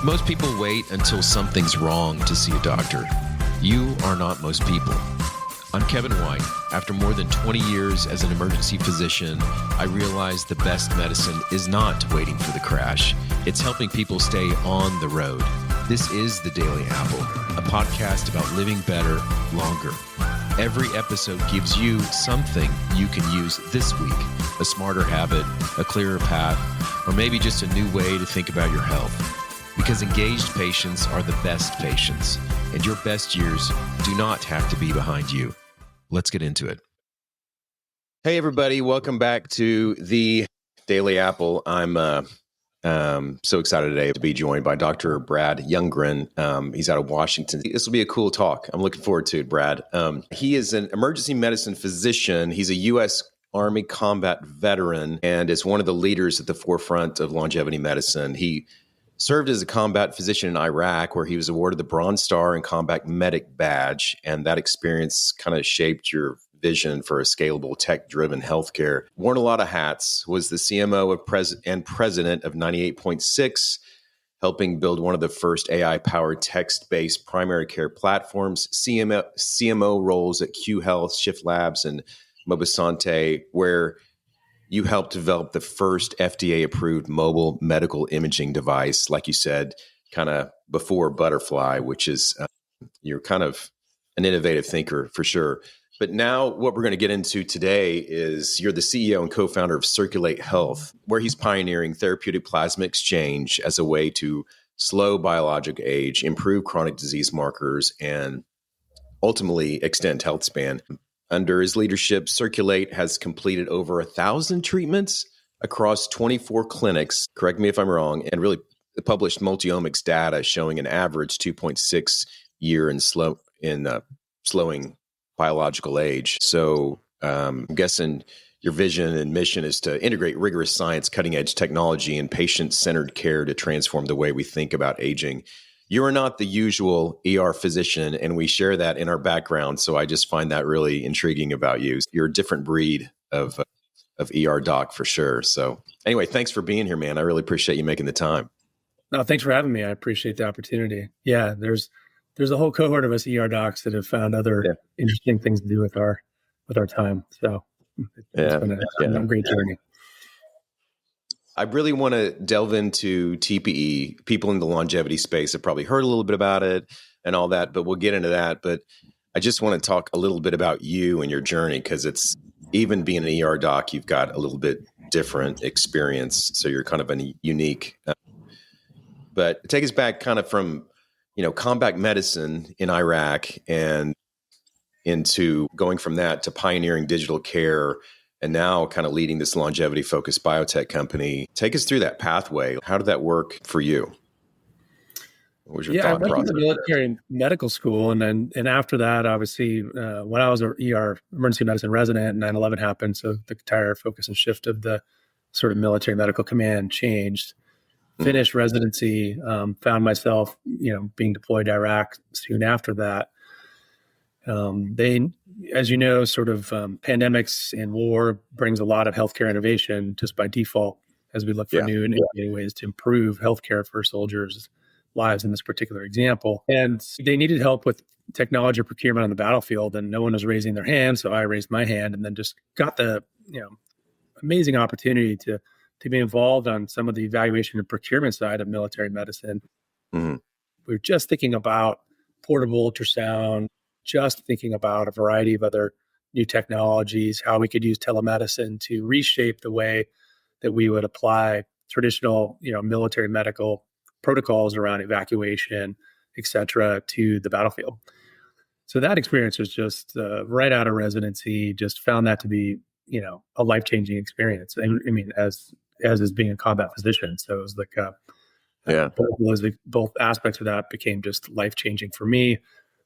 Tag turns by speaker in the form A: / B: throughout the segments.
A: Most people wait until something's wrong to see a doctor. You are not most people. I'm Kevin White. After more than 20 years as an emergency physician, I realized the best medicine is not waiting for the crash. It's helping people stay on the road. This is The Daily Apple, a podcast about living better, longer. Every episode gives you something you can use this week, a smarter habit, a clearer path, or maybe just a new way to think about your health. Because engaged patients are the best patients, and your best years do not have to be behind you. Let's get into it. Hey, everybody. Welcome back to the Daily Apple. I'm so excited today to be joined by Dr. Brad Younggren. He's out of Washington. This will be a cool talk. I'm looking forward to it, Brad. He is an emergency medicine physician. He's a U.S. Army combat veteran and is one of the leaders at the forefront of longevity medicine. He served as a combat physician in Iraq, where he was awarded the Bronze Star and Combat Medic Badge, and that experience kind of shaped your vision for a scalable, tech-driven healthcare. Worn a lot of hats, was the CMO and president of 98.6, helping build one of the first AI-powered text-based primary care platforms, CMO roles at Q Health, Shift Labs, and Mobisante, where you helped develop the first FDA-approved mobile medical imaging device, like you said, kind of before Butterfly, which is, you're kind of an innovative thinker for sure. But now what we're going to get into today is you're the CEO and co-founder of Circulate Health, where he's pioneering therapeutic plasma exchange as a way to slow biologic age, improve chronic disease markers, and ultimately extend health span. Under his leadership, Circulate has completed over 1,000 treatments across 24 clinics, correct me if I'm wrong, and really published multi-omics data showing an average 2.6 year in slowing biological age. So I'm guessing your vision and mission is to integrate rigorous science, cutting-edge technology, and patient-centered care to transform the way we think about aging. You are not the usual ER physician, and we share that in our background. So I just find that really intriguing about you. You're a different breed of ER doc for sure. So anyway, thanks for being here, man. I really appreciate you making the time.
B: No, thanks for having me. I appreciate the opportunity. Yeah, there's a whole cohort of us ER docs that have found other interesting things to do with our time. So it's been a great journey.
A: I really want to delve into TPE. People in the longevity space have probably heard a little bit about it and all that, but we'll get into that. But I just want to talk a little bit about you and your journey, because it's, even being an ER doc, you've got a little bit different experience. So you're kind of a unique. But take us back kind of from, combat medicine in Iraq and into going from that to pioneering digital care, and now kind of leading this longevity-focused biotech company. Take us through that pathway. How did that work for you? What was your thought process?
B: I went to the military medical school, and after that, obviously, when I was an ER emergency medicine resident, 9/11 happened, so the entire focus and shift of the sort of military medical command changed. Finished residency, found myself, being deployed to Iraq soon after that. They, as you know, sort of pandemics and war brings a lot of healthcare innovation just by default, as we look for new and innovative ways to improve healthcare for soldiers' lives in this particular example. And they needed help with technology procurement on the battlefield, and no one was raising their hand. So I raised my hand and then just got the amazing opportunity to be involved on some of the evaluation and procurement side of military medicine. Mm-hmm. We were just thinking about portable ultrasound, just thinking about a variety of other new technologies, how we could use telemedicine to reshape the way that we would apply traditional, military medical protocols around evacuation, et cetera, to the battlefield. So that experience was just right out of residency, just found that to be, a life-changing experience. I mean, as is being a combat physician. So it was like, both aspects of that became just life-changing for me.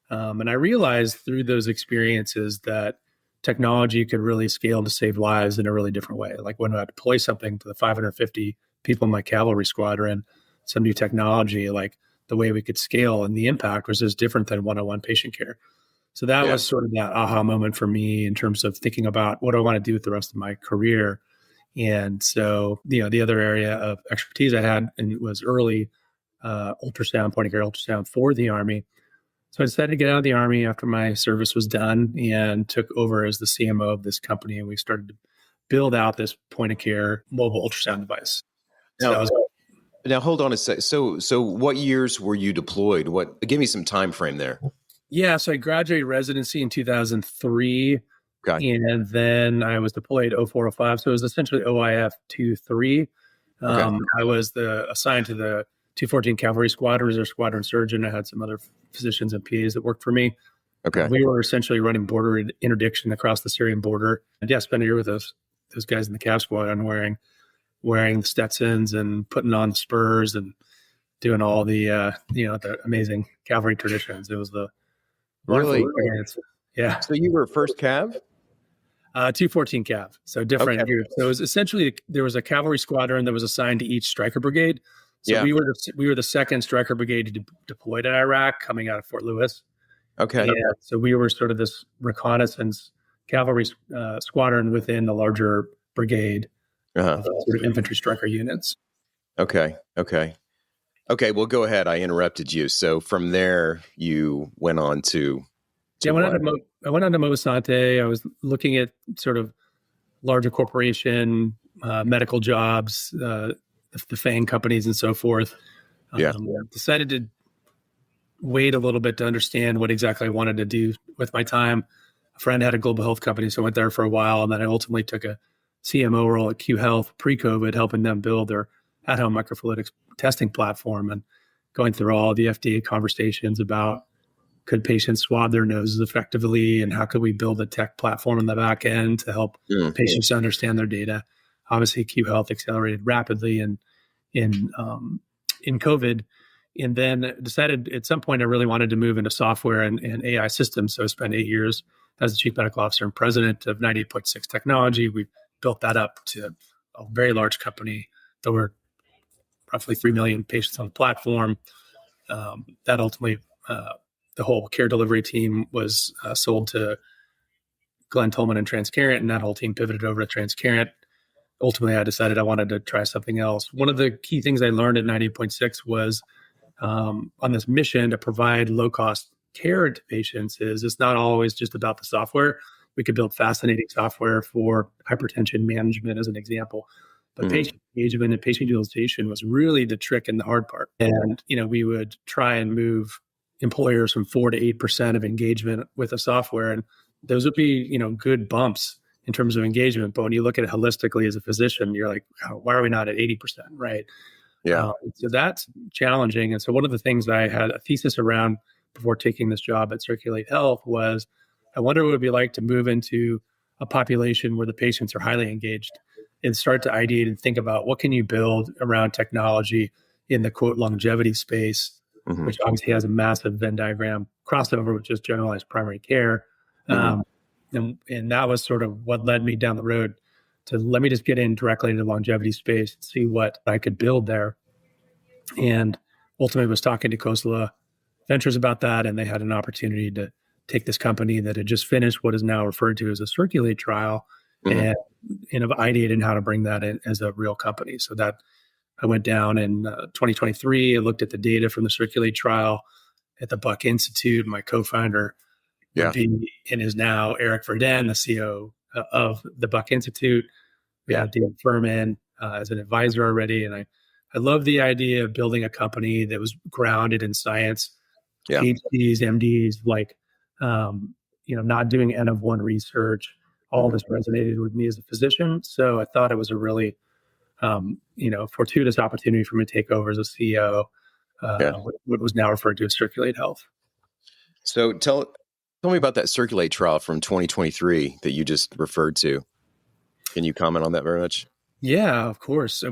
B: And I realized through those experiences that technology could really scale to save lives in a really different way. Like when I deploy something to the 550 people in my cavalry squadron, some new technology, like the way we could scale and the impact was just different than one-on-one patient care. So that was sort of that aha moment for me in terms of thinking about what do I want to do with the rest of my career. And so, the other area of expertise I had and was early ultrasound, point of care ultrasound for the Army. So I decided to get out of the Army after my service was done and took over as the CMO of this company. And we started to build out this point of care mobile ultrasound device. So
A: Now, now hold on a sec. So what years were you deployed? Give me some time frame there.
B: yeah, so I graduated residency in 2003.
A: Okay.
B: And then I was deployed 0405. So it was essentially OIF 2-3.
A: Okay.
B: I was assigned to the 214 Cavalry Squadron as a squadron surgeon. I had some other physicians and PAs that worked for me.
A: Okay.
B: We were essentially running border interdiction across the Syrian border. And yeah, spent a year with those guys in the Cav Squadron wearing the Stetsons and putting on spurs and doing all the the amazing cavalry traditions. It was the
A: Really?
B: experience. Yeah.
A: So you were first Cav?
B: 214 Cav, so different groups. So it was essentially there was a cavalry squadron that was assigned to each Stryker brigade. So
A: Yeah.
B: we were the second Stryker brigade deployed in Iraq, coming out of Fort Lewis.
A: Okay.
B: And so we were sort of this reconnaissance cavalry squadron within the larger brigade of sort of infantry Stryker units.
A: Okay. Well, go ahead. I interrupted you. So from there, you went on to
B: Yeah, I went on to Movasante. I was looking at sort of larger corporation, medical jobs, the FANG companies and so forth.
A: Yeah.
B: Decided to wait a little bit to understand what exactly I wanted to do with my time. A friend had a global health company, so I went there for a while. And then I ultimately took a CMO role at Q Health pre-COVID, helping them build their at-home microfluidics testing platform and going through all the FDA conversations about could patients swab their noses effectively, and how could we build a tech platform in the back end to help patients understand their data? Obviously, Q Health accelerated rapidly in COVID, and then decided at some point I really wanted to move into software and AI systems. So I spent 8 years as the chief medical officer and president of 98.6 Technology. We built that up to a very large company. There were roughly 3 million patients on the platform. That ultimately the whole care delivery team was sold to Glenn Tolman and Transcarent, and that whole team pivoted over to Transcarent. Ultimately, I decided I wanted to try something else. One of the key things I learned at 98.6 was on this mission to provide low-cost care to patients is it's not always just about the software. We could build fascinating software for hypertension management as an example. But patient engagement and patient utilization was really the trick and the hard part. And, we would try and move employers from 4 to 8% of engagement with the software. And those would be, good bumps in terms of engagement. But when you look at it holistically as a physician, you're like, oh, why are we not at 80%? Right.
A: Yeah.
B: So that's challenging. And so one of the things I had a thesis around before taking this job at Circulate Health was I wonder what it would be like to move into a population where the patients are highly engaged and start to ideate and think about what can you build around technology in the quote longevity space, which obviously has a massive Venn diagram crossover with just generalized primary care. And that was sort of what led me down the road to let me just get in directly into the longevity space and see what I could build there. And ultimately was talking to Khosla Ventures about that. And they had an opportunity to take this company that had just finished what is now referred to as a Circulate Trial and have ideated how to bring that in as a real company. So that I went down in 2023. I looked at the data from the Circulate Trial at the Buck Institute. My co-founder and is now Eric Verdin, the CEO of the Buck Institute. We have David Furman as an advisor already. And I love the idea of building a company that was grounded in science, PhDs, MDs, not doing N of one research. All this resonated with me as a physician. So I thought it was a really, fortuitous opportunity for me to take over as a CEO, what was now referred to as Circulate Health.
A: So tell me about that Circulate trial from 2023 that you just referred to. Can you comment on that very much? Yeah,
B: of course.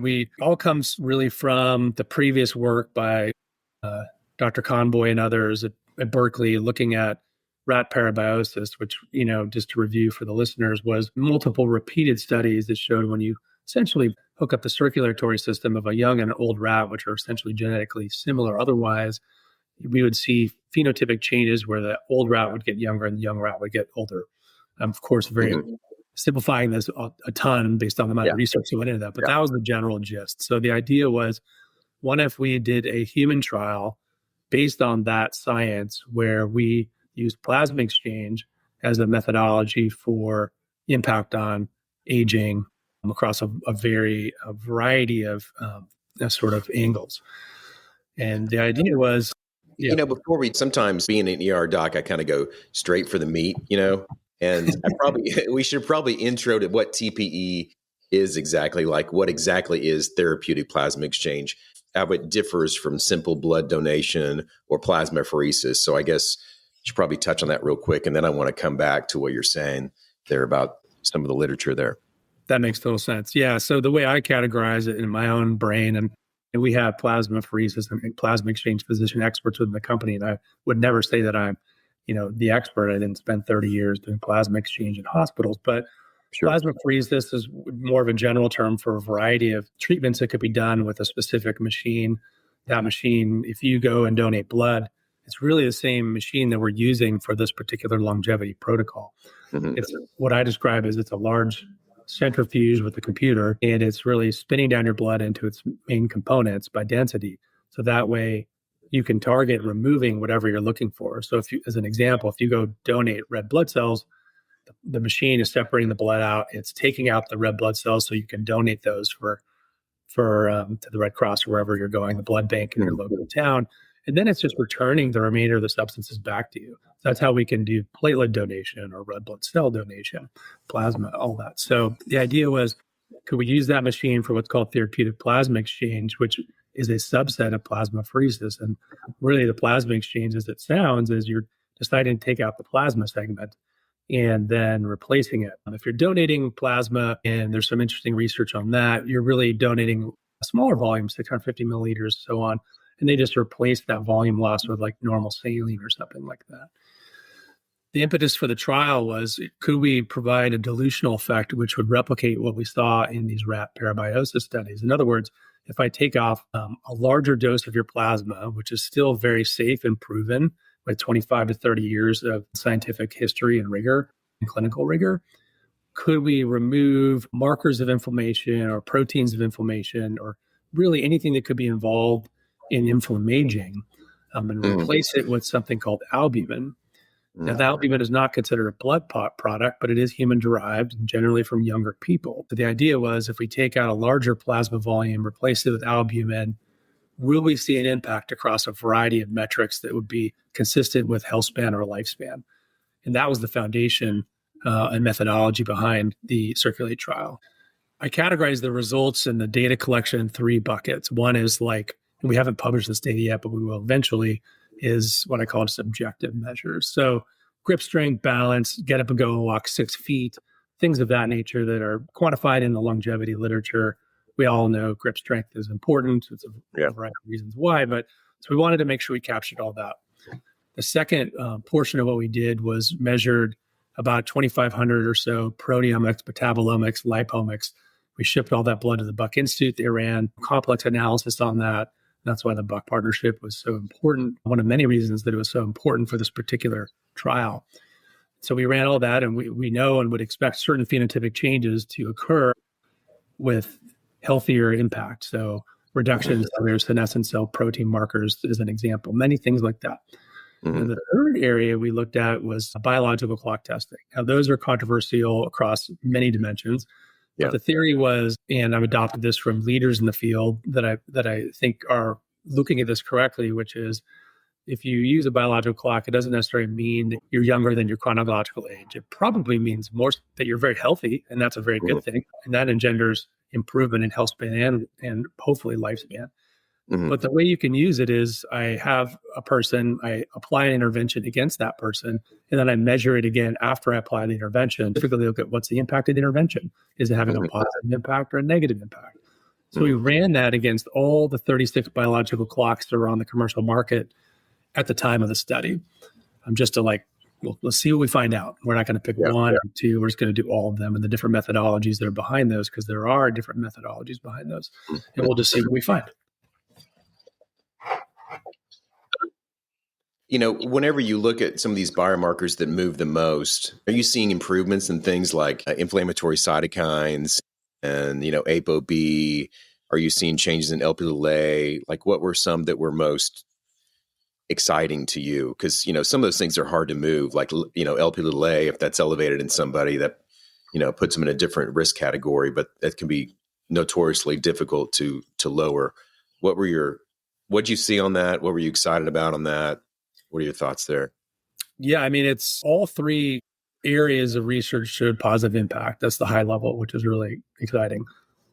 B: All comes really from the previous work by Dr. Conboy and others at Berkeley looking at rat parabiosis, which, just to review for the listeners, was multiple repeated studies that showed when you essentially hook up the circulatory system of a young and an old rat, which are essentially genetically similar otherwise, we would see phenotypic changes where the old rat would get younger and the young rat would get older. Of course, very simplifying this a ton based on the amount of research that went into that, but that was the general gist. So the idea was what if we did a human trial based on that science where we used plasma exchange as a methodology for impact on aging across a variety of sort of angles. And the idea was,
A: Before sometimes being an ER doc, I kind of go straight for the meat, and we should probably intro to what TPE is exactly, like what exactly is therapeutic plasma exchange, how it differs from simple blood donation or plasmapheresis. So I guess you should probably touch on that real quick. And then I want to come back to what you're saying there about some of the literature there.
B: That makes total sense. Yeah. So the way I categorize it in my own brain, and we have plasmapheresis and plasma exchange physician experts within the company, and I would never say that I'm, the expert. I didn't spend 30 years doing plasma exchange in hospitals, but sure. Plasmapheresis is more of a general term for a variety of treatments that could be done with a specific machine. That machine, if you go and donate blood, it's really the same machine that we're using for this particular longevity protocol. Mm-hmm. It's what I describe as it's a large centrifuge with a computer, and it's really spinning down your blood into its main components by density. So that way you can target removing whatever you're looking for. So if you, as an example, if you go donate red blood cells, the machine is separating the blood out. It's taking out the red blood cells so you can donate those for to the Red Cross or wherever you're going, the blood bank in your local town. And then it's just returning the remainder of the substances back to you. So that's how we can do platelet donation or red blood cell donation, plasma, all that. So the idea was, could we use that machine for what's called therapeutic plasma exchange, which is a subset of plasmapheresis? And really the plasma exchange, as it sounds, is you're deciding to take out the plasma segment and then replacing it. If you're donating plasma, and there's some interesting research on that, you're really donating a smaller volume, 650 milliliters, so on, and they just replace that volume loss with like normal saline or something like that. The impetus for the trial was, could we provide a dilutional effect which would replicate what we saw in these rat parabiosis studies? In other words, if I take off a larger dose of your plasma, which is still very safe and proven with 25 to 30 years of scientific history and rigor and clinical rigor, could we remove markers of inflammation or proteins of inflammation or really anything that could be involved in inflammaging and replace it with something called albumin? Now, the albumin is not considered a blood product, but it is human-derived, generally from younger people. So the idea was, if we take out a larger plasma volume, replace it with albumin, will we see an impact across a variety of metrics that would be consistent with health span or lifespan? And that was the foundation and methodology behind the Circulate trial. I categorize the results and the data collection in 3 buckets. One is like, and we haven't published this data yet, but we will eventually, is what I call subjective measures. So grip strength, balance, get up and go and walk 6 feet, things of that nature that are quantified in the longevity literature. We all know grip strength is important. It's a variety of reasons why, but so we wanted to make sure we captured all that. The second portion of what we did was measured about 2,500 or so proteomics, metabolomics, lipomics. We shipped all that blood to the Buck Institute. They ran complex analysis on that. That's why the Buck partnership was so important. One of many reasons that it was so important for this particular trial. So we ran all that, and we know and would expect certain phenotypic changes to occur with healthier impact. So reduction in cellular senescent cell protein markers is an example, many things like that. And the third area we looked at was biological clock testing. Now, those are controversial across many dimensions. But the theory was, and I've adopted this from leaders in the field that I think are looking at this correctly, which is, if you use a biological clock, it doesn't necessarily mean that you're younger than your chronological age. It probably means more that you're very healthy, and that's a very good thing. And that engenders improvement in health span and hopefully lifespan. But the way you can use it is, I have a person, I apply an intervention against that person, and then I measure it again after I apply the intervention. Typically look at what's the impact of the intervention. Is it having a positive impact or a negative impact? So we ran that against all the 36 biological clocks that were on the commercial market at the time of the study. Just to let's see what we find out. We're not going to pick one or two. We're just going to do all of them and the different methodologies that are behind those, because there are different methodologies behind those. And we'll just see what we find.
A: Whenever you look at some of these biomarkers that move the most, are you seeing improvements in things like inflammatory cytokines and, ApoB, Are you seeing changes in Lp(a)? Like, what were some that were most exciting to you? Because, some of those things are hard to move, like, Lp(a), if that's elevated in somebody, that, puts them in a different risk category, but that can be notoriously difficult to lower. What'd you see on that? What were you excited about on that? What are your thoughts there?
B: Yeah, I mean, it's all three areas of research showed positive impact. That's the high level, which is really exciting.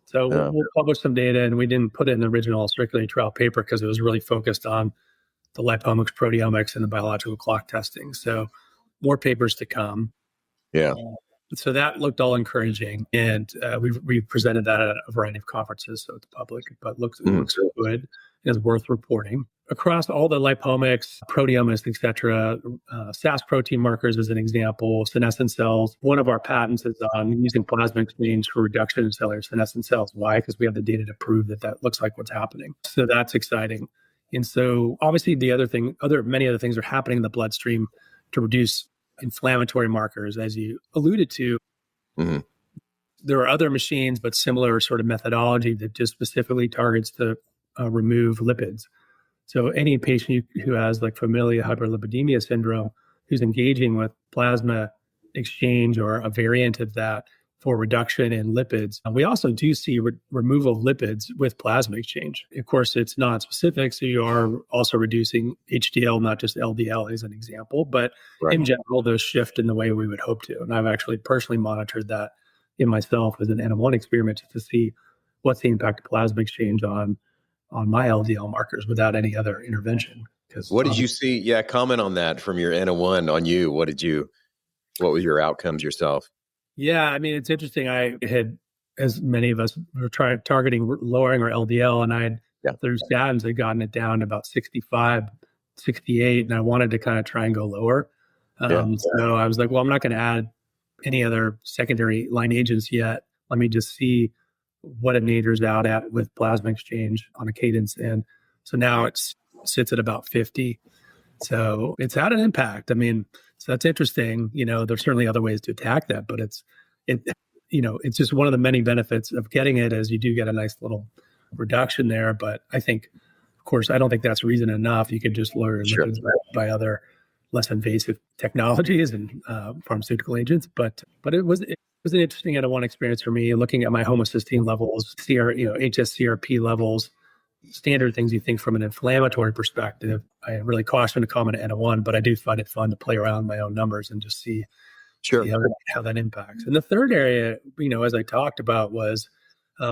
B: So we'll publish some data, and we didn't put it in the original Circulate Trial paper because it was really focused on the lipomics, proteomics, and the biological clock testing. So more papers to come.
A: Yeah.
B: So that looked all encouraging, and we presented that at a variety of conferences, so it's public, but looks good. It's worth reporting. Across all the lipomics, proteomics, et cetera, SAS protein markers as an example, senescent cells. One of our patents is on using plasma exchange for reduction in cellular senescent cells. Why? Because we have the data to prove that looks like what's happening. So that's exciting. And so obviously many other things are happening in the bloodstream to reduce inflammatory markers, as you alluded to.
A: Mm-hmm.
B: There are other machines, but similar sort of methodology that just specifically targets to remove lipids. So any patient who has like familial hyperlipidemia syndrome, who's engaging with plasma exchange or a variant of that for reduction in lipids. We also do see removal of lipids with plasma exchange. Of course, it's non-specific, so you are also reducing HDL, not just LDL as an example, but in general, those shift in the way we would hope to. And I've actually personally monitored that in myself as an N-of-1 experiment to see what's the impact of plasma exchange on my LDL markers without any other intervention.
A: What did you see? Yeah, comment on that from your N-of-1 on you. What were your outcomes yourself?
B: Yeah, I mean, it's interesting. I had, as many of us were targeting lowering our LDL, and I had, through statins, had gotten it down to about 65, 68, and I wanted to kind of try and go lower. So I was like, well, I'm not going to add any other secondary line agents yet. Let me just see what it natures out at with plasma exchange on a cadence. And so now it sits at about 50. So it's had an impact. I mean, so that's interesting. There's certainly other ways to attack that, but it's just one of the many benefits of getting it, as you do get a nice little reduction there. But I think, of course, I don't think that's reason enough. You could just lower lipids by other less invasive technologies and pharmaceutical agents. But it was an interesting N-of-1 experience for me, looking at my homocysteine levels, HSCRP levels, standard things you think from an inflammatory perspective. I really caution to comment N-of-1, but I do find it fun to play around with my own numbers and just see how that impacts. And the third area, as I talked about, was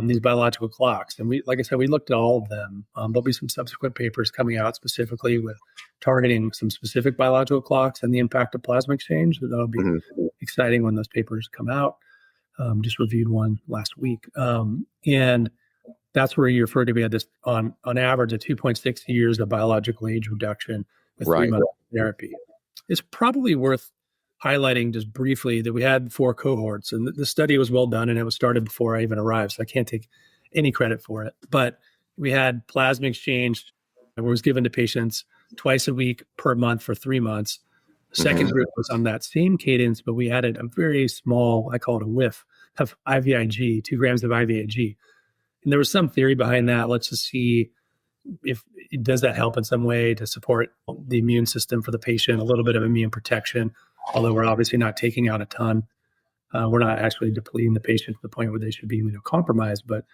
B: these biological clocks. And like I said, we looked at all of them. There'll be some subsequent papers coming out specifically with targeting some specific biological clocks and the impact of plasma exchange. So that'll be exciting when those papers come out. Just reviewed one last week. And that's where you refer to, we had this on average a 2.6 years of biological age reduction with 3 months of therapy. It's probably worth highlighting just briefly that we had 4 cohorts, and the study was well done, and it was started before I even arrived, so I can't take any credit for it. But we had plasma exchange that was given to patients twice a week per month for 3 months. The second group was on that same cadence, but we added a very small, I call it a whiff, of IVIG, 2 grams of IVIG. And there was some theory behind that. Let's just see if does that help in some way to support the immune system for the patient, a little bit of immune protection, although we're obviously not taking out a ton. We're not actually depleting the patient to the point where they should be immunocompromised, but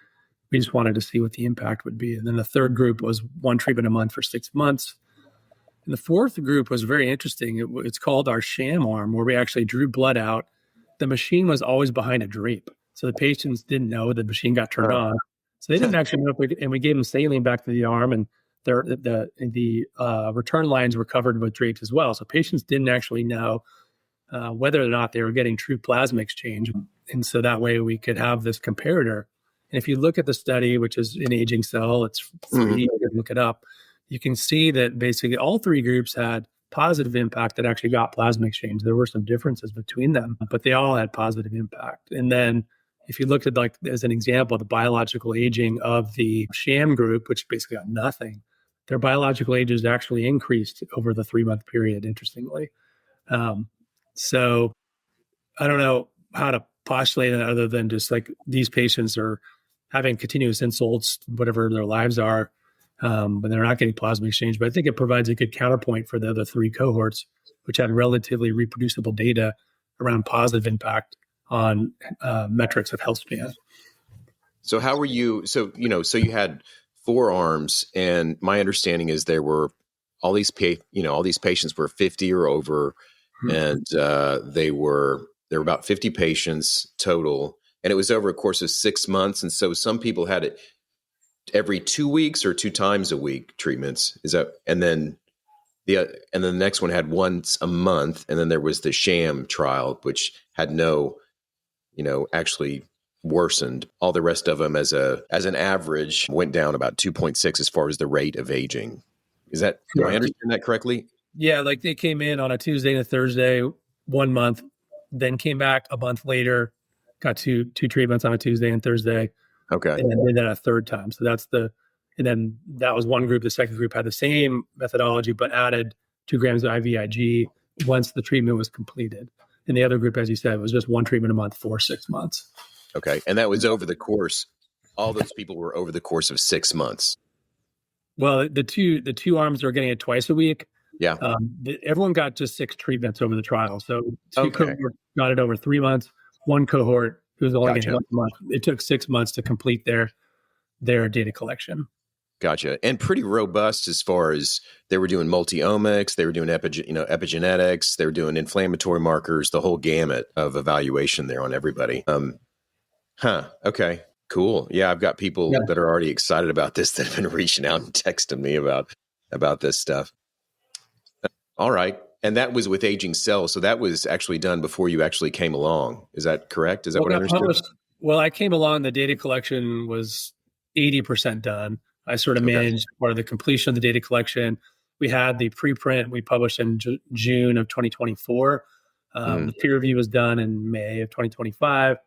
B: we just wanted to see what the impact would be. And then the third group was 1 treatment a month for 6 months. And the fourth group was very interesting. It's called our sham arm, where we actually drew blood out. The machine was always behind a drape. So the patients didn't know the machine got turned on. So they didn't actually know and we gave them saline back to the arm, and the return lines were covered with drapes as well. So patients didn't actually know whether or not they were getting true plasma exchange. And so that way we could have this comparator. And if you look at the study, which is in Aging Cell, it's free, you can look it up. You can see that basically all 3 groups had positive impact that actually got plasma exchange. There were some differences between them, but they all had positive impact. And then if you looked at, like, as an example, the biological aging of the sham group, which basically got nothing, their biological ages actually increased over the 3-month period, interestingly. So I don't know how to postulate it other than just like these patients are having continuous insults, whatever their lives are, but they're not getting plasma exchange. But I think it provides a good counterpoint for the other three cohorts, which had relatively reproducible data around positive impact on metrics of health span.
A: So how were you? So you had 4 arms, and my understanding is there were all these patients were 50 or over, and there were about 50 patients total, and it was over a course of 6 months. And so some people had it every 2 weeks or 2 times a week treatments. Is that? And then the next one had once a month, and then there was the sham trial, which had no, actually worsened. All the rest of them as an average went down about 2.6 as far as the rate of aging. Is that, do I understand that correctly?
B: Yeah, like they came in on a Tuesday and a Thursday, 1 month, then came back a month later, got two treatments on a Tuesday and Thursday.
A: Okay.
B: And then did that a third time. So and then that was one group. The second group had the same methodology, but added 2 grams of IVIG once the treatment was completed. And the other group, as you said, was just 1 treatment a month for 6 months.
A: Okay. And that was over the course. All those people were over the course of 6 months.
B: Well, the two arms are getting it twice a week.
A: Yeah.
B: Everyone got just 6 treatments over the trial. So 2 cohorts got it over 3 months. 1 cohort who was only getting 1 month. It took 6 months to complete their data collection.
A: Gotcha. And pretty robust as far as they were doing multi-omics, they were doing epigenetics, they were doing inflammatory markers, the whole gamut of evaluation there on everybody. Okay. Cool. Yeah, I've got people that are already excited about this that have been reaching out and texting me about this stuff. All right. And that was with aging cells. So that was actually done before you actually came along. Is that correct? Is that what I understood?
B: Well, I came along, the data collection was 80% done. I sort of managed part of the completion of the data collection. We had the preprint we published in June of 2024. The peer review was done in May of 2025.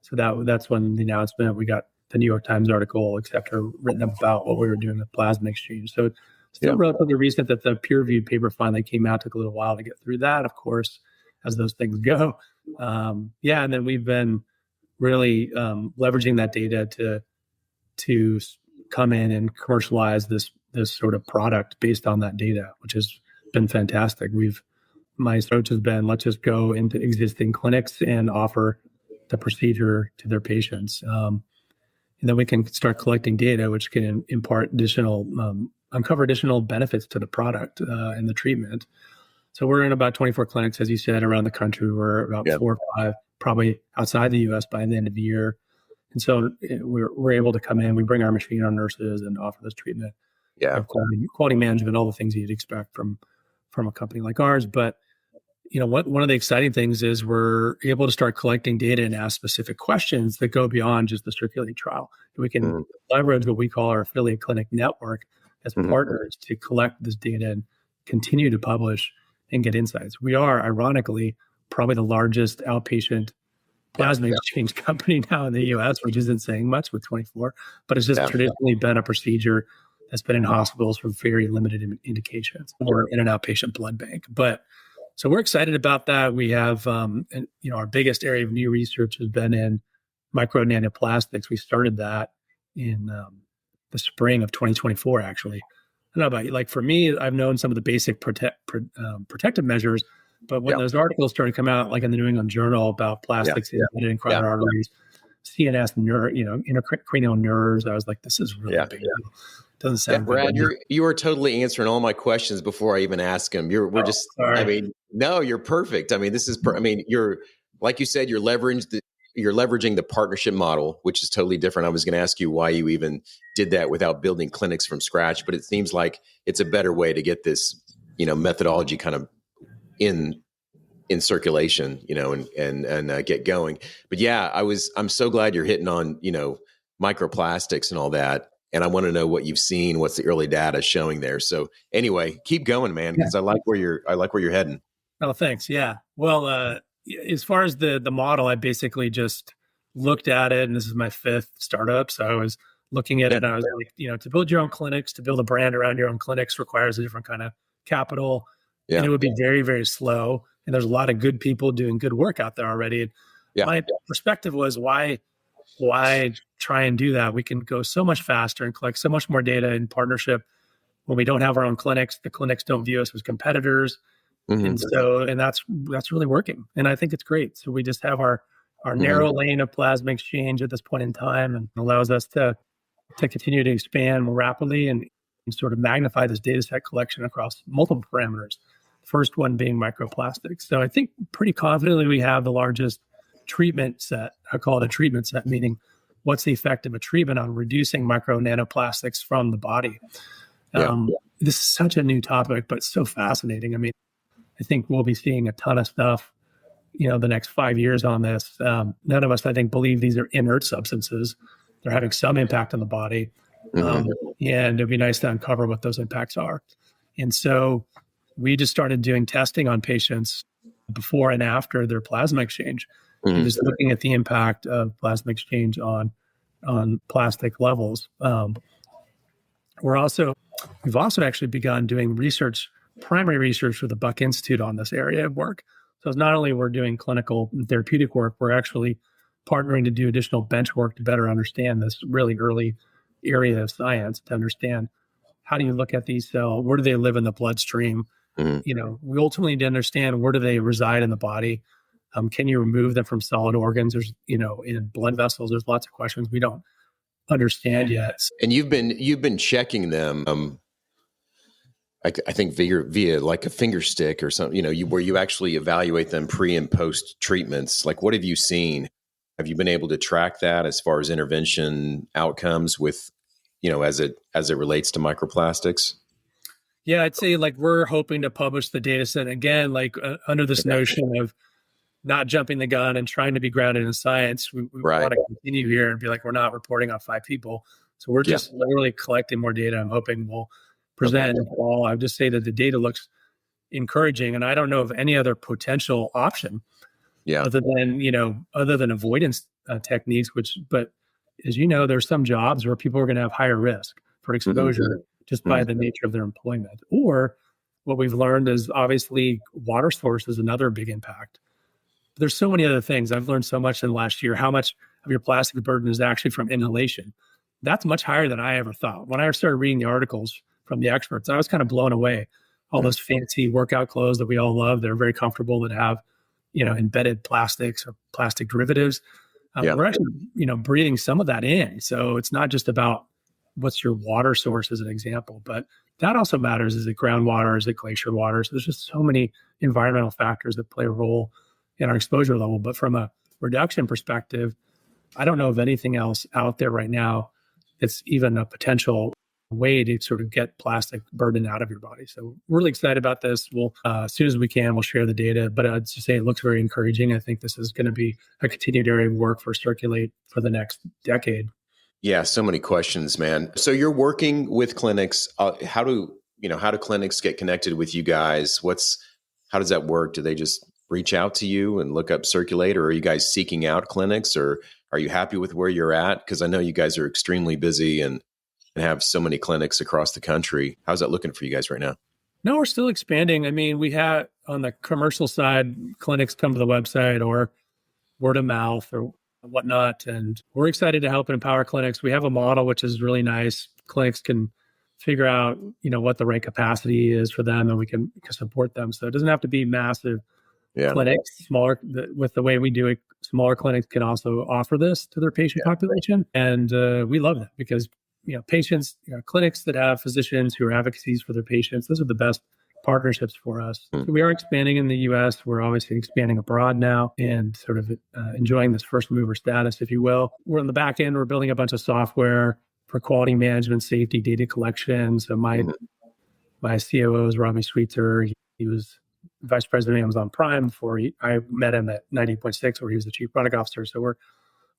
B: So that's when the announcement, we got the New York Times article, et cetera, written about what we were doing with plasma exchange. So it's still relatively recent that the peer-reviewed paper finally came out. Took a little while to get through that, of course, as those things go. And then we've been really leveraging that data to come in and commercialize this sort of product based on that data, which has been fantastic. My approach has been, let's just go into existing clinics and offer the procedure to their patients. And then we can start collecting data, which can uncover additional benefits to the product and the treatment. So we're in about 24 clinics, as you said, around the country. We're about 4 or 5, probably outside the U.S. by the end of the year. And so we're able to come in, we bring our machine, our nurses, and offer this treatment. Quality management, all the things you'd expect from a company like ours. But one of the exciting things is we're able to start collecting data and ask specific questions that go beyond just the Circulate trial. We can leverage what we call our affiliate clinic network as partners to collect this data and continue to publish and get insights. We are, ironically, probably the largest outpatient plasma exchange company now in the U.S., which isn't saying much with 24, but it's just traditionally been a procedure that's been in hospitals for very limited indications or in an outpatient blood bank. But so we're excited about that. We have, our biggest area of new research has been in micro-nanoplastics. We started that in the spring of 2024, actually. I don't know about you. Like for me, I've known some of the basic protective measures, but when those articles started to come out, like in the New England Journal about plastics embedded in carotid arteries, CNS, intracranial nerves, I was like, this is really big. Doesn't sound
A: Brad, you are totally answering all my questions before I even ask them. We're just, sorry. I mean, no, you're perfect. I mean, this is, you're, like you said, you're leveraging the partnership model, which is totally different. I was going to ask you why you even did that without building clinics from scratch, but it seems like it's a better way to get this, methodology kind of in circulation, and get going. But I'm so glad you're hitting on, microplastics and all that. And I want to know what you've seen, what's the early data showing there. So anyway, keep going, man, because I like where you're heading.
B: Oh, thanks. Yeah. Well, as far as the model, I basically just looked at it, and this is my 5th startup. So I was looking at it, and I was like, to build your own clinics, to build a brand around your own clinics requires a different kind of capital. And it would be very, very slow. And there's a lot of good people doing good work out there already. And my perspective was, why why try and do that? We can go so much faster and collect so much more data in partnership. When we don't have our own clinics, the clinics don't view us as competitors. And that's really working. And I think it's great. So we just have our narrow lane of plasma exchange at this point in time, and allows us to continue to expand more rapidly and sort of magnify this data set collection across multiple parameters. The first one being microplastics. So I think pretty confidently we have the largest treatment set. I call it a treatment set, meaning what's the effect of a treatment on reducing micro nanoplastics from the body. This is such a new topic, but so fascinating. I mean, I think we'll be seeing a ton of stuff, the next 5 years on this. None of us, I think, believe these are inert substances. They're having some impact on the body. And it'd be nice to uncover what those impacts are. And so we just started doing testing on patients before and after their plasma exchange, and just looking at the impact of plasma exchange on plastic levels. We've also actually begun doing primary research with the Buck Institute on this area of work. So it's not only we're doing clinical and therapeutic work, we're actually partnering to do additional bench work to better understand this really early area of science, to understand how do you look at these cells, where do they live in the bloodstream? We ultimately need to understand where do they reside in the body. Can you remove them from solid organs? There's, in blood vessels, there's lots of questions we don't understand yet.
A: And you've been checking them. I think via like a finger stick or something, where you actually evaluate them pre and post treatments. Like, what have you seen? Have you been able to track that as far as intervention outcomes with, as it relates to microplastics?
B: Yeah, I'd say we're hoping to publish the data set again, under this notion of not jumping the gun and trying to be grounded in science. We want to continue here and be we're not reporting on 5 people. So we're just literally collecting more data. I'm hoping we'll present in the fall. I would just say that the data looks encouraging, and I don't know of any other potential option other than avoidance techniques, but as there's some jobs where people are going to have higher risk for exposure just by the nature of their employment. Or what we've learned is obviously water source is another big impact. There's so many other things. I've learned so much in the last year, how much of your plastic burden is actually from inhalation. That's much higher than I ever thought. When I started reading the articles from the experts, I was kind of blown away. All those fancy workout clothes that we all love, they're very comfortable, that have, embedded plastics or plastic derivatives. We're actually, breathing some of that in. So it's not just about what's your water source as an example, but that also matters. Is it groundwater? Is it glacier water? So there's just so many environmental factors that play a role in our exposure level. But from a reduction perspective, I don't know of anything else out there right now that's even a potential way to sort of get plastic burden out of your body. So we're really excited about this. We'll, as soon as we can, we'll share the data, but I'd just say it looks very encouraging. I think this is going to be a continued area of work for Circulate for the next decade.
A: Yeah. So many questions, man. So you're working with clinics. How do clinics get connected with you guys? How does that work? Do they just reach out to you and look up Circulate, or are you guys seeking out clinics, or are you happy with where you're at? Because I know you guys are extremely busy and have so many clinics across the country. How's that looking for you guys right now?
B: No, we're still expanding. I mean, we had on the commercial side, clinics come to the website or word of mouth or whatnot. And we're excited to help and empower clinics. We have a model which is really nice. Clinics can figure out, what the right capacity is for them, and we can support them. So it doesn't have to be massive clinics. Smaller, with the way we do it, smaller clinics can also offer this to their patient population. And we love that because patients, clinics that have physicians who are advocacies for their patients, those are the best partnerships for us. So we are expanding in the U.S. We're obviously expanding abroad now and sort of enjoying this first mover status, if you will. We're on the back end. We're building a bunch of software for quality management, safety, data collection. So my COO is Rami Sweetser. He was vice president of Amazon Prime before I met him at 90.6, where he was the chief product officer. So we're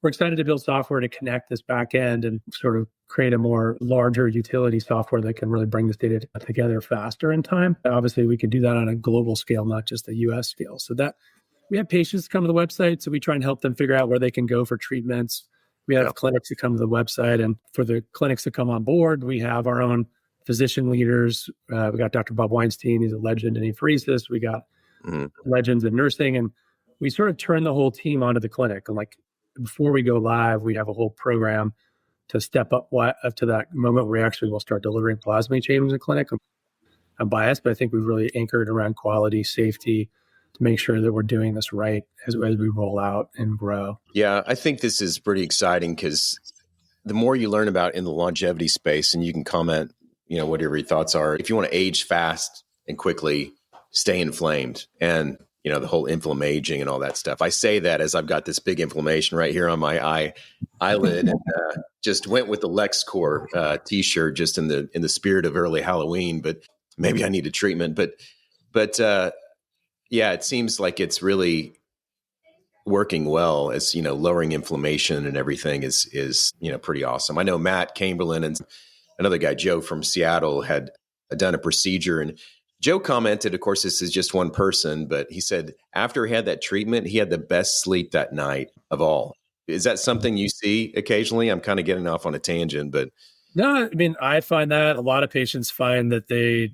B: excited to build software to connect this back end and sort of create a more larger utility software that can really bring this data together faster in time. Obviously, we can do that on a global scale, not just a US scale. So that we have patients come to the website, so we try and help them figure out where they can go for treatments. We have clinics that come to the website, and for the clinics that come on board, we have our own physician leaders. We got Dr. Bob Weinstein, he's a legend in apheresis. We got legends in nursing, and we sort of turn the whole team onto the clinic. And before we go live, we have a whole program to step up to that moment where we actually will start delivering plasma exchange in the clinic. I'm biased, but I think we've really anchored around quality, safety, to make sure that we're doing this right as we roll out and grow.
A: Yeah, I think this is pretty exciting because the more you learn about in the longevity space, and you can comment, whatever your thoughts are, if you want to age fast and quickly, stay inflamed, and the whole inflammaging and all that stuff. I say that as I've got this big inflammation right here on my eyelid, and just went with the LexCorp T-shirt just in the spirit of early Halloween. But maybe I need a treatment. But yeah, it seems like it's really working well, as lowering inflammation and everything is pretty awesome. I know Matt Chamberlain and another guy, Joe from Seattle, had done a procedure, and Joe commented, of course, this is just one person, but he said after he had that treatment, he had the best sleep that night of all. Is that something you see occasionally? I'm kind of getting off on a tangent, but
B: no, I mean, I find that a lot of patients find that they,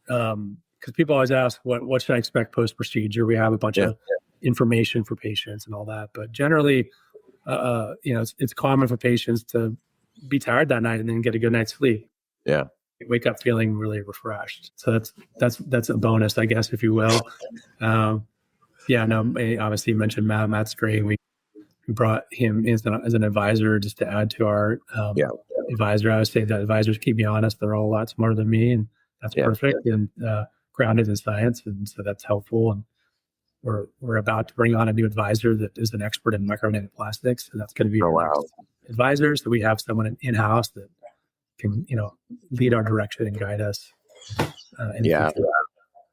B: because people always ask, what should I expect post-procedure? We have a bunch of information for patients and all that, but generally, it's common for patients to be tired that night and then get a good night's sleep.
A: Yeah.
B: Wake up feeling really refreshed. So that's a bonus, I guess, if you will. Obviously you mentioned Matt. Matt's great. We brought him as an advisor just to add to our advisor. I would say that advisors keep me honest. They're all a lot smarter than me, and that's perfect and grounded in science, and so that's helpful. And we're about to bring on a new advisor that is an expert in microplastics, and that's going to be our next advisor. So we have someone in-house that can lead our direction and guide us.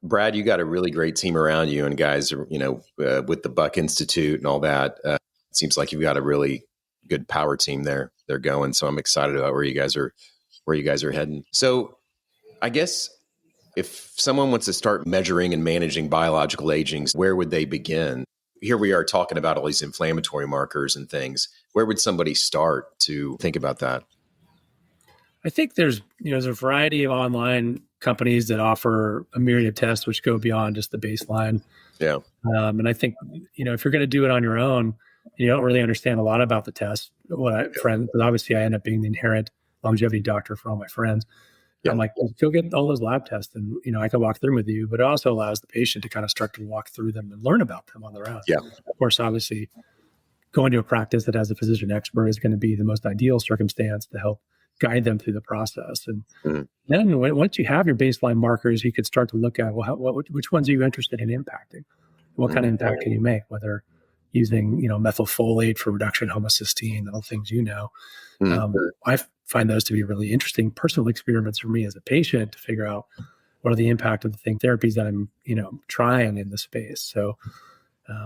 A: Brad, you got a really great team around you, and guys, with the Buck Institute and all that. It seems like you've got a really good power team there. They're going, so I'm excited about where you guys are heading. So, I guess if someone wants to start measuring and managing biological aging, where would they begin? Here we are talking about all these inflammatory markers and things. Where would somebody start to think about that?
B: I think there's a variety of online companies that offer a myriad of tests which go beyond just the baseline.
A: Yeah.
B: And I think, if you're going to do it on your own, you don't really understand a lot about the test. But obviously I end up being the inherent longevity doctor for all my friends. Yeah. I'm like, go get all those lab tests, and I can walk through them with you, but it also allows the patient to kind of start to walk through them and learn about them on their own.
A: Yeah.
B: Of course, obviously going to a practice that has a physician expert is going to be the most ideal circumstance to help guide them through the process. And then once you have your baseline markers, you could start to look at, which ones are you interested in impacting? What kind of impact can you make, whether using, methylfolate for reduction of homocysteine and all things, I find those to be really interesting personal experiments for me as a patient to figure out what are the impact of the therapies that I'm, trying in the space. So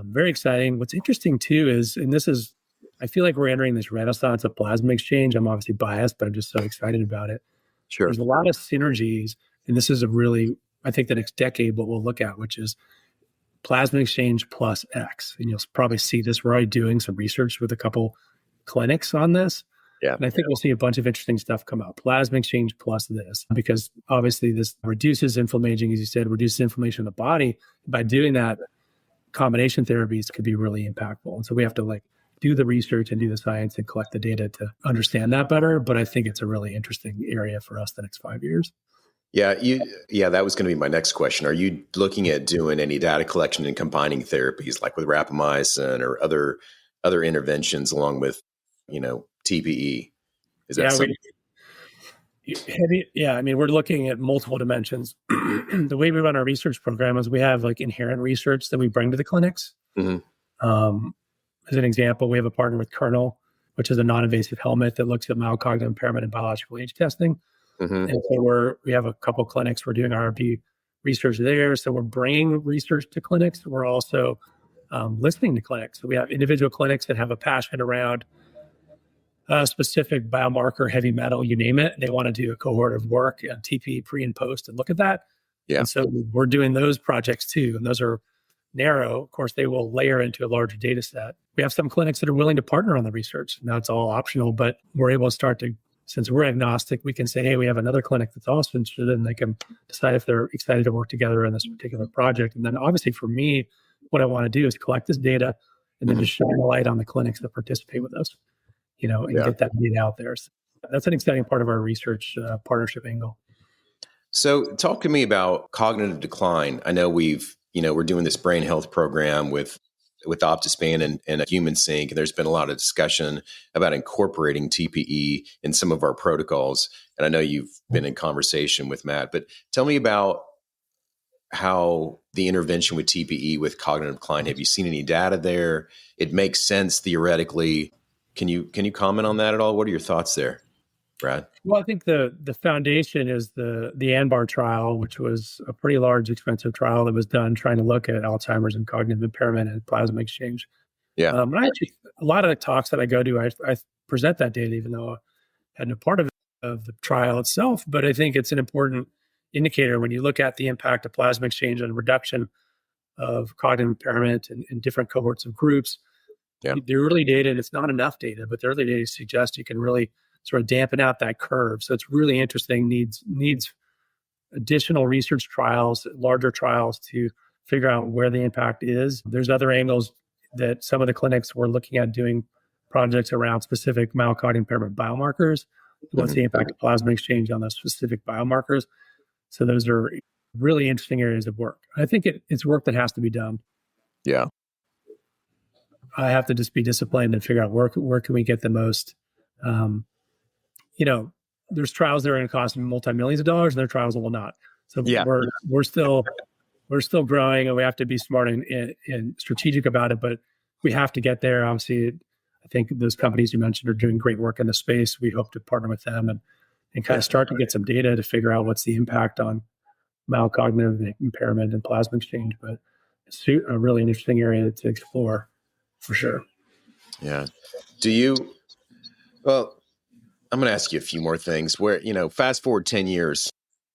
B: very exciting. What's interesting too is, and this is, I feel like we're entering this renaissance of plasma exchange. I'm obviously biased, but I'm just so excited about it.
A: Sure.
B: There's a lot of synergies, and this is I think the next decade, what we'll look at, which is plasma exchange plus X. And you'll probably see this. We're already doing some research with a couple clinics on this.
A: Yeah.
B: And I think we'll see a bunch of interesting stuff come out. Plasma exchange plus this, because obviously this reduces inflammation, as you said, reduces inflammation in the body. By doing that, combination therapies could be really impactful. And so we have to do the research and do the science and collect the data to understand that better. But I think it's a really interesting area for us the next 5 years.
A: Yeah, that was going to be my next question. Are you looking at doing any data collection and combining therapies like with rapamycin or other interventions along with, TPE? Is that something?
B: We're looking at multiple dimensions. The way we run our research program is we have inherent research that we bring to the clinics. Mm-hmm. As an example, we have a partner with Kernel, which is a non-invasive helmet that looks at mild cognitive impairment and biological age testing. Mm-hmm. And so we have a couple clinics. We're doing RRP research there. So we're bringing research to clinics. We're also listening to clinics. So we have individual clinics that have a passion around a specific biomarker, heavy metal, you name it. They want to do a cohort of work on TP pre and post and look at that. Yeah. And so we're doing those projects too. And those are narrow. Of course, they will layer into a larger data set. We have some clinics that are willing to partner on the research. Now it's all optional, but we're able to start to, since we're agnostic, we can say, hey, we have another clinic that's also interested, and they can decide if they're excited to work together on this particular project. And then obviously for me, what I want to do is collect this data and then just shine a light on the clinics that participate with us, and get that data out there. So that's an exciting part of our research partnership angle.
A: So talk to me about cognitive decline. I know we're doing this brain health program with OptiSpan and Human Sync, and there's been a lot of discussion about incorporating TPE in some of our protocols. And I know you've been in conversation with Matt, but tell me about how the intervention with TPE with cognitive decline. Have you seen any data there? It makes sense theoretically. Can you comment on that at all? What are your thoughts there, Brad?
B: Well, I think the foundation is the ANBAR trial, which was a pretty large, expensive trial that was done trying to look at Alzheimer's and cognitive impairment and plasma exchange.
A: Yeah.
B: A lot of the talks that I go to, I present that data, even though I hadn't a part of the trial itself. But I think it's an important indicator when you look at the impact of plasma exchange and reduction of cognitive impairment in different cohorts of groups.
A: Yeah.
B: The early data, and it's not enough data, but the early data suggests you can really sort of dampen out that curve. So it's really interesting, needs additional research trials, larger trials to figure out where the impact is. There's other angles that some of the clinics were looking at doing projects around specific myocardial impairment biomarkers. What's the impact of plasma exchange on those specific biomarkers? So those are really interesting areas of work. I think it's work that has to be done.
A: Yeah.
B: I have to just be disciplined and figure out where can we get the most. There's trials that are going to cost multi-millions of dollars, and there are trials that will not. So we're still growing, and we have to be smart and strategic about it. But we have to get there. Obviously, I think those companies you mentioned are doing great work in the space. We hope to partner with them and kind of start to get some data to figure out what's the impact on mild cognitive impairment and plasma exchange. But it's a really interesting area to explore for sure.
A: Yeah. I'm going to ask you a few more things where, fast forward 10 years,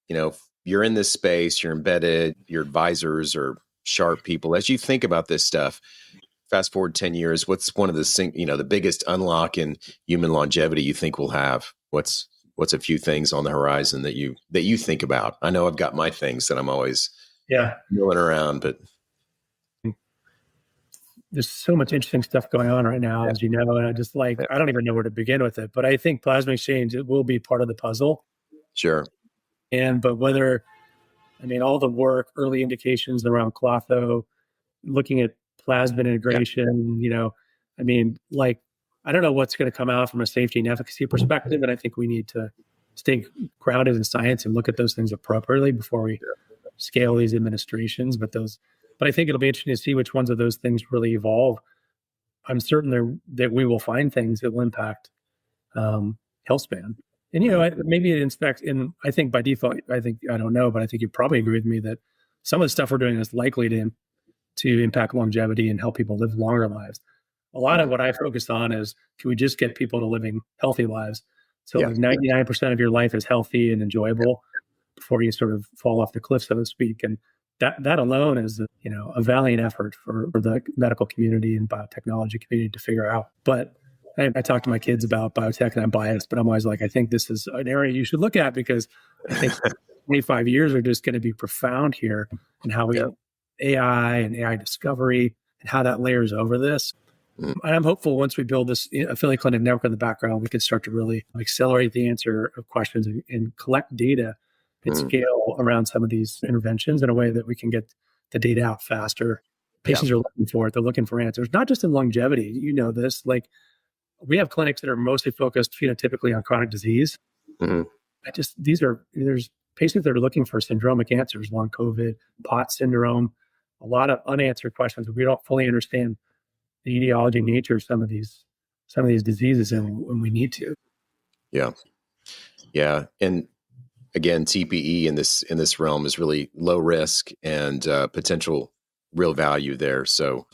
A: you're in this space, you're embedded, your advisors are sharp people. As you think about this stuff, fast forward 10 years, what's one of the biggest unlock in human longevity you think we'll have? What's a few things on the horizon that you think about? I know I've got my things that I'm always milling around, but
B: there's so much interesting stuff going on right now, as you know, and I don't even know where to begin with it, but I think plasma exchange, it will be part of the puzzle.
A: Sure.
B: But all the work, early indications around Clotho, looking at plasmid integration, I don't know what's going to come out from a safety and efficacy perspective, and I think we need to stay grounded in science and look at those things appropriately before we scale these administrations. But I think it'll be interesting to see which ones of those things really evolve. I'm certain that we will find things that will impact health span. And, maybe it inspects, and I think by default, I don't know, but I think you probably agree with me that some of the stuff we're doing is likely to impact longevity and help people live longer lives. A lot of what I focus on is, can we just get people to living healthy lives? So 99% of your life is healthy and enjoyable before you sort of fall off the cliff, so to speak. And that alone is, a valiant effort for the medical community and biotechnology community to figure out. But I talk to my kids about biotech, and I'm biased, but I'm always like, I think this is an area you should look at, because I think 25 years are just going to be profound here, and how we have AI and AI discovery and how that layers over this. And I'm hopeful once we build this affiliate clinic network in the background, we can start to really accelerate the answer of questions and collect data and scale around some of these interventions in a way that we can get the data out faster. Patients are looking for it. They're looking for answers, not just in longevity. You know this, we have clinics that are mostly focused phenotypically on chronic disease. There's patients that are looking for syndromic answers, long COVID, POTS syndrome, a lot of unanswered questions. We don't fully understand the etiology and nature of some of these diseases, and when we need to.
A: Yeah. And again, TPE in this realm is really low risk and potential real value there. So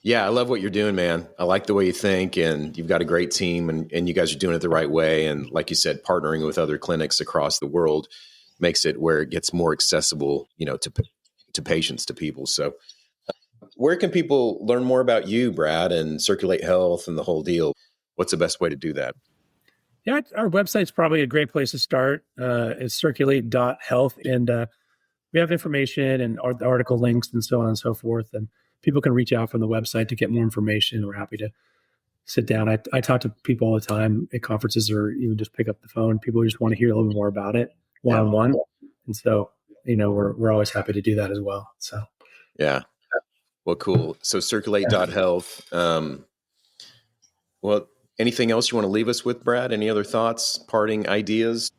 A: yeah, I love what you're doing, man. I like the way you think, and you've got a great team, and you guys are doing it the right way. And like you said, partnering with other clinics across the world makes it where it gets more accessible, to patients, to people. So where can people learn more about you, Brad, and Circulate Health and the whole deal? What's the best way to do that?
B: Yeah, our website's probably a great place to start. It's circulate.health. And we have information and article links and so on and so forth. And people can reach out from the website to get more information. We're happy to sit down. I talk to people all the time at conferences, or even just pick up the phone. People just want to hear a little bit more about it one-on-one. And so, we're always happy to do that as well. So,
A: yeah. Well, cool. So circulate.health. Well, anything else you want to leave us with, Brad? Any other thoughts, parting ideas?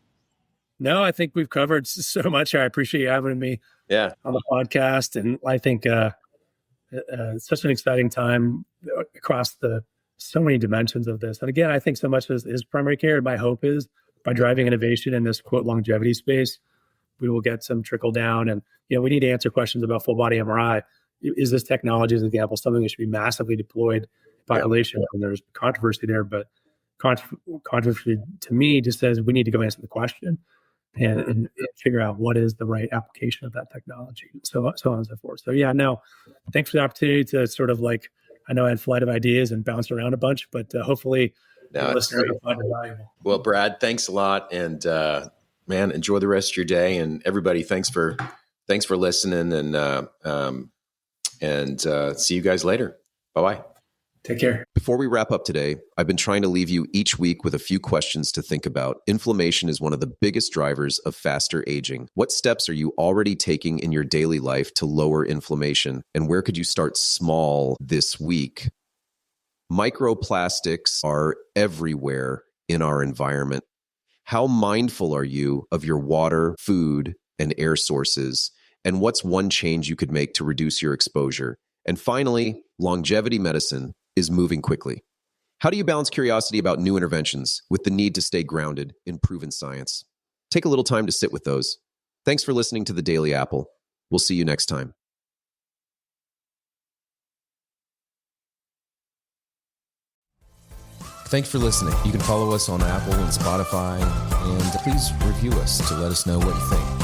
B: No, I think we've covered so much. I appreciate you having me on the podcast. And I think it's such an exciting time across so many dimensions of this. And again, I think so much is primary care. My hope is by driving innovation in this quote longevity space, we will get some trickle down. And, we need to answer questions about full body MRI. Is this technology, as an example, something that should be massively deployed in the population? And there's controversy there, but controversy to me just says we need to go answer the question and figure out what is the right application of that technology, so on and so forth. So thanks for the opportunity to sort of I know I had flight of ideas and bounced around a bunch, but hopefully listeners will find it valuable.
A: Well, Brad, thanks a lot. And man, enjoy the rest of your day. And everybody, thanks for listening, and see you guys later. Bye-bye.
B: Take care.
A: Before we wrap up today, I've been trying to leave you each week with a few questions to think about. Inflammation is one of the biggest drivers of faster aging. What steps are you already taking in your daily life to lower inflammation? And where could you start small this week? Microplastics are everywhere in our environment. How mindful are you of your water, food, and air sources? And what's one change you could make to reduce your exposure? And finally, longevity medicine is moving quickly. How do you balance curiosity about new interventions with the need to stay grounded in proven science? Take a little time to sit with those. Thanks for listening to The Daily Apple. We'll see you next time. Thanks for listening. You can follow us on Apple and Spotify, and please review us to let us know what you think.